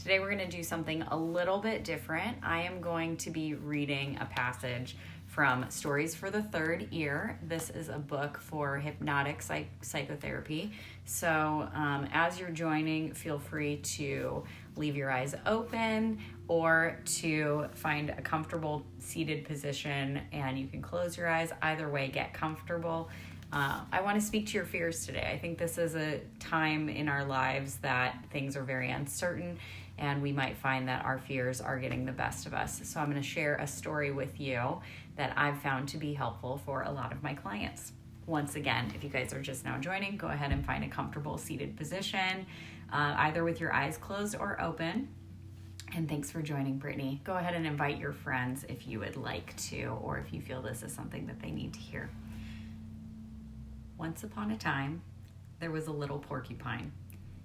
Today we're going to do something a little bit different. I am going to be reading a passage from Stories for the Third Ear. This is a book for hypnotic psychotherapy. So as you're joining, feel free to leave your eyes open or to find a comfortable seated position, and you can close your eyes. Either way, get comfortable. I want to speak to your fears today. I think this is a time in our lives that things are very uncertain, and we might find that our fears are getting the best of us. So I'm going to share a story with you that I've found to be helpful for a lot of my clients. Once again, if you guys are just now joining, go ahead and find a comfortable seated position, either with your eyes closed or open. And thanks for joining, Brittany. Go ahead and invite your friends if you would like to, or if you feel this is something that they need to hear. Once upon a time, there was a little porcupine.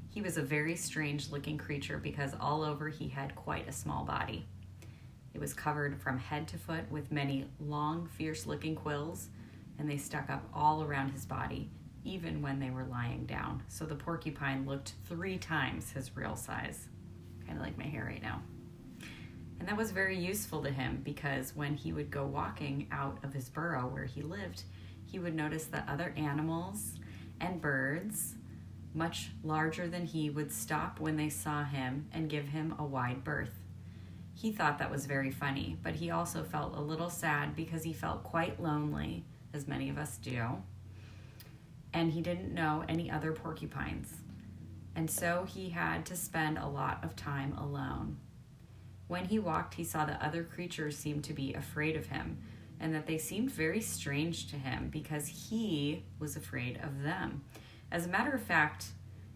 He was a very strange looking creature because all over he had quite a small body. It was covered from head to foot with many long, fierce looking quills, and they stuck up all around his body, even when they were lying down. So the porcupine looked 3 times his real size, kind of like my hair right now. And that was very useful to him because when he would go walking out of his burrow where he lived, he would notice that other animals and birds, much larger than he, would stop when they saw him and give him a wide berth. He thought that was very funny, but he also felt a little sad because he felt quite lonely, as many of us do, and he didn't know any other porcupines. And so he had to spend a lot of time alone. When he walked, he saw that other creatures seemed to be afraid of him, and that they seemed very strange to him because he was afraid of them. As a matter of fact,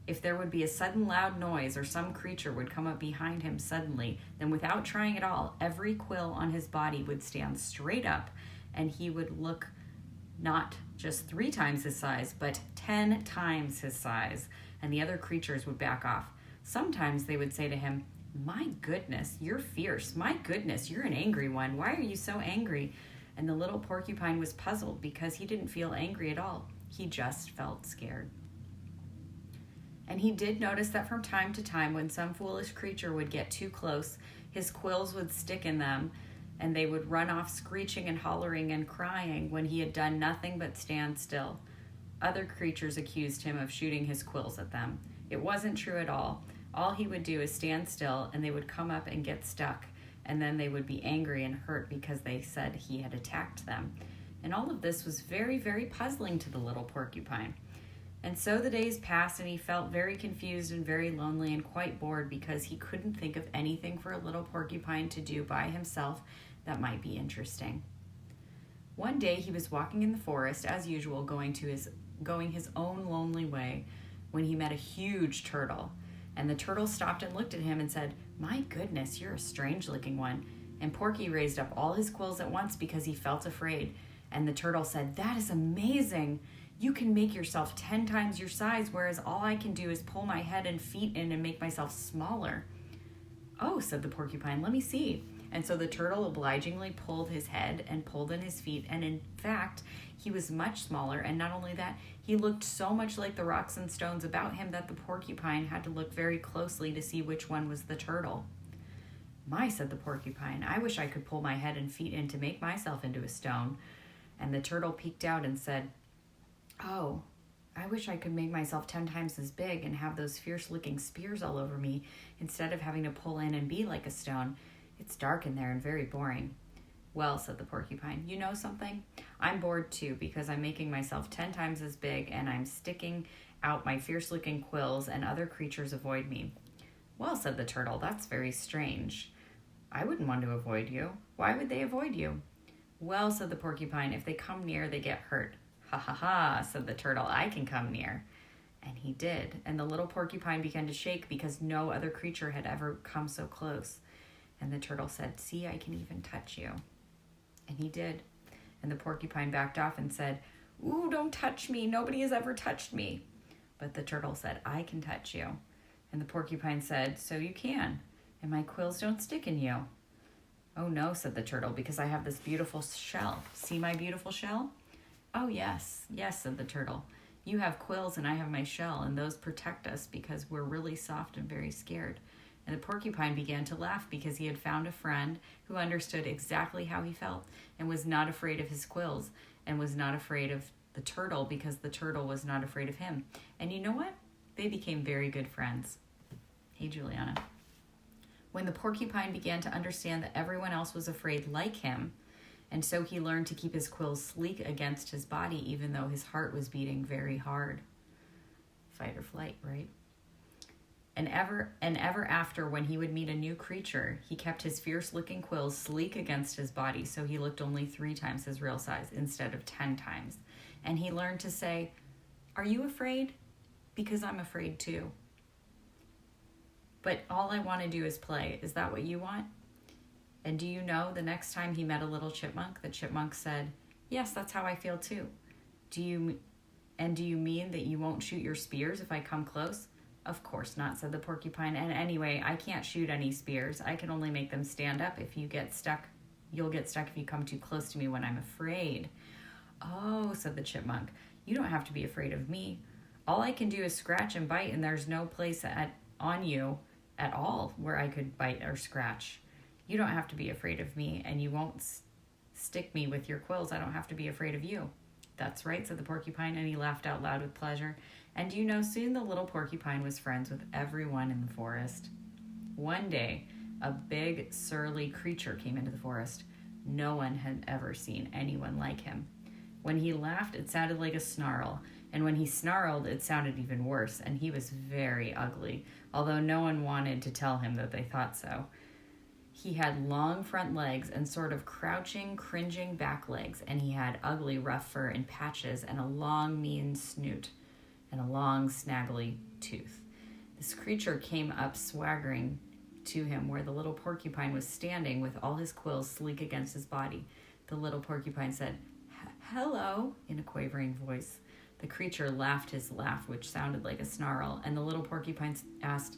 if there would be a sudden loud noise or some creature would come up behind him suddenly, then without trying at all, every quill on his body would stand straight up, and he would look not just 3 times his size, but 10 times his size, and the other creatures would back off. Sometimes they would say to him, "My goodness, you're fierce. My goodness, you're an angry one. Why are you so angry?" And the little porcupine was puzzled because he didn't feel angry at all. He just felt scared. And he did notice that from time to time, when some foolish creature would get too close, his quills would stick in them, and they would run off screeching and hollering and crying when he had done nothing but stand still. Other creatures accused him of shooting his quills at them. It wasn't true at all. All he would do is stand still, and they would come up and get stuck, and then they would be angry and hurt because they said he had attacked them. And all of this was very, very puzzling to the little porcupine. And so the days passed, and he felt very confused and very lonely and quite bored because he couldn't think of anything for a little porcupine to do by himself that might be interesting. One day he was walking in the forest as usual, going his own lonely way, when he met a huge turtle. And the turtle stopped and looked at him and said, "My goodness, you're a strange looking one." And Porky raised up all his quills at once because he felt afraid. And the turtle said, "That is amazing. You can make yourself 10 times your size, whereas all I can do is pull my head and feet in and make myself smaller." "Oh," said the porcupine, "let me see." And so the turtle obligingly pulled his head and pulled in his feet, and in fact, he was much smaller, and not only that, he looked so much like the rocks and stones about him that the porcupine had to look very closely to see which one was the turtle. "My," said the porcupine, "I wish I could pull my head and feet in to make myself into a stone." And the turtle peeked out and said, "Oh, I wish I could make myself 10 times as big and have those fierce-looking spears all over me instead of having to pull in and be like a stone. It's dark in there and very boring." "Well," said the porcupine, "you know something? I'm bored too because I'm making myself 10 times as big and I'm sticking out my fierce-looking quills and other creatures avoid me." "Well," said the turtle, "that's very strange. I wouldn't want to avoid you. Why would they avoid you?" "Well," said the porcupine, "if they come near, they get hurt." "Ha ha ha," said the turtle, "I can come near." And he did, and the little porcupine began to shake because no other creature had ever come so close. And the turtle said, "See, I can even touch you." And he did. And the porcupine backed off and said, "Ooh, don't touch me. Nobody has ever touched me." But the turtle said, "I can touch you." And the porcupine said, "So you can, and my quills don't stick in you." "Oh no," said the turtle, "because I have this beautiful shell. See my beautiful shell?" "Oh yes, yes," said the turtle. "You have quills and I have my shell, and those protect us because we're really soft and very scared. And the porcupine began to laugh because he had found a friend who understood exactly how he felt and was not afraid of his quills and was not afraid of the turtle because the turtle was not afraid of him. And you know what? They became very good friends. Hey, Juliana. When the porcupine began to understand that everyone else was afraid like him, and so he learned to keep his quills sleek against his body even though his heart was beating very hard. Fight or flight, right? And ever after, when he would meet a new creature, he kept his fierce-looking quills sleek against his body so he looked only 3 times his real size instead of 10 times. And he learned to say, "Are you afraid? Because I'm afraid too. But all I want to do is play. Is that what you want?" And do you know, the next time he met a little chipmunk, the chipmunk said, "Yes, that's how I feel too. Do you mean that you won't shoot your spears if I come close?" "Of course not," said the porcupine. "And anyway, I can't shoot any spears. I can only make them stand up. If you get stuck, you'll get stuck if you come too close to me when I'm afraid." "Oh," said the chipmunk, "you don't have to be afraid of me. All I can do is scratch and bite, and there's no place on you at all where I could bite or scratch. You don't have to be afraid of me, and you won't stick me with your quills. I don't have to be afraid of you." "That's right," said the porcupine, and he laughed out loud with pleasure. And you know, soon the little porcupine was friends with everyone in the forest. One day, a big, surly creature came into the forest. No one had ever seen anyone like him. When he laughed, it sounded like a snarl, and when he snarled, it sounded even worse, and he was very ugly, although no one wanted to tell him that they thought so. He had long front legs and sort of crouching, cringing back legs, and he had ugly, rough fur in patches and a long, mean snoot and a long, snaggly tooth. This creature came up swaggering to him where the little porcupine was standing with all his quills sleek against his body. The little porcupine said, "Hello," in a quavering voice. The creature laughed his laugh, which sounded like a snarl, and the little porcupine asked,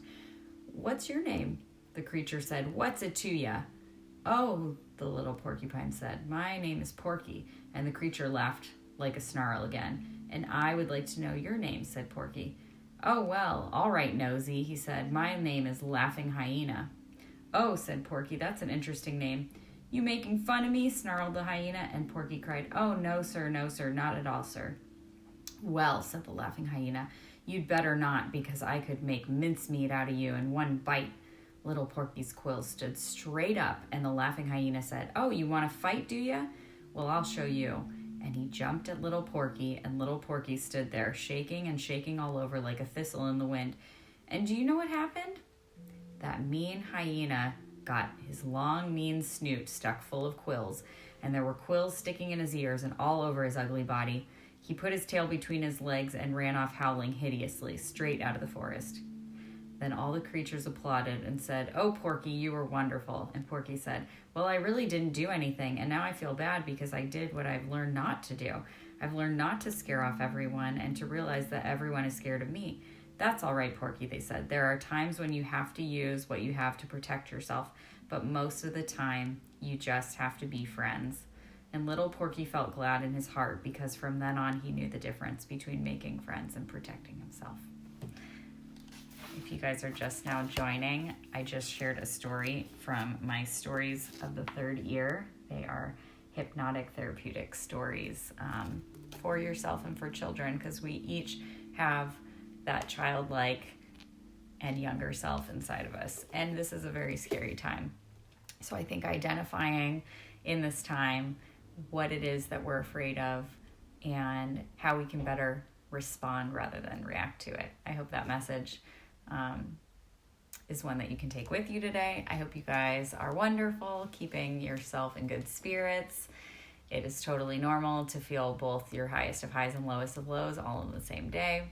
"What's your name?" The creature said, "What's it to ya?" "Oh," the little porcupine said, "my name is Porky," and the creature laughed like a snarl again. "And I would like to know your name," said Porky. "Oh, well, all right, nosy," he said. "My name is Laughing Hyena." "Oh," said Porky, "that's an interesting name." "You making fun of me?" snarled the hyena, and Porky cried, "Oh, no, sir, not at all, sir." "Well," said the Laughing Hyena, "you'd better not, because I could make mincemeat out of you in one bite." Little Porky's quills stood straight up, and the Laughing Hyena said, "Oh, you want to fight, do ya? Well, I'll show you." And he jumped at little Porky, and little Porky stood there, shaking and shaking all over like a thistle in the wind. And do you know what happened? That mean hyena got his long, mean snoot stuck full of quills, and there were quills sticking in his ears and all over his ugly body. He put his tail between his legs and ran off howling hideously, straight out of the forest. Then all the creatures applauded and said, "Oh, Porky, you were wonderful." And Porky said, "Well, I really didn't do anything, and now I feel bad because I did what I've learned not to do. I've learned not to scare off everyone and to realize that everyone is scared of me." "That's all right, Porky," they said. "There are times when you have to use what you have to protect yourself, but most of the time, you just have to be friends." And little Porky felt glad in his heart because from then on, he knew the difference between making friends and protecting himself. If you guys are just now joining, I just shared a story from my Stories of the Third Year. They are hypnotic therapeutic stories for yourself and for children, because we each have that childlike and younger self inside of us. And this is a very scary time. So I think identifying in this time what it is that we're afraid of and how we can better respond rather than react to it. I hope that message is one that you can take with you today. I hope you guys are wonderful, keeping yourself in good spirits. It is totally normal to feel both your highest of highs and lowest of lows all in the same day.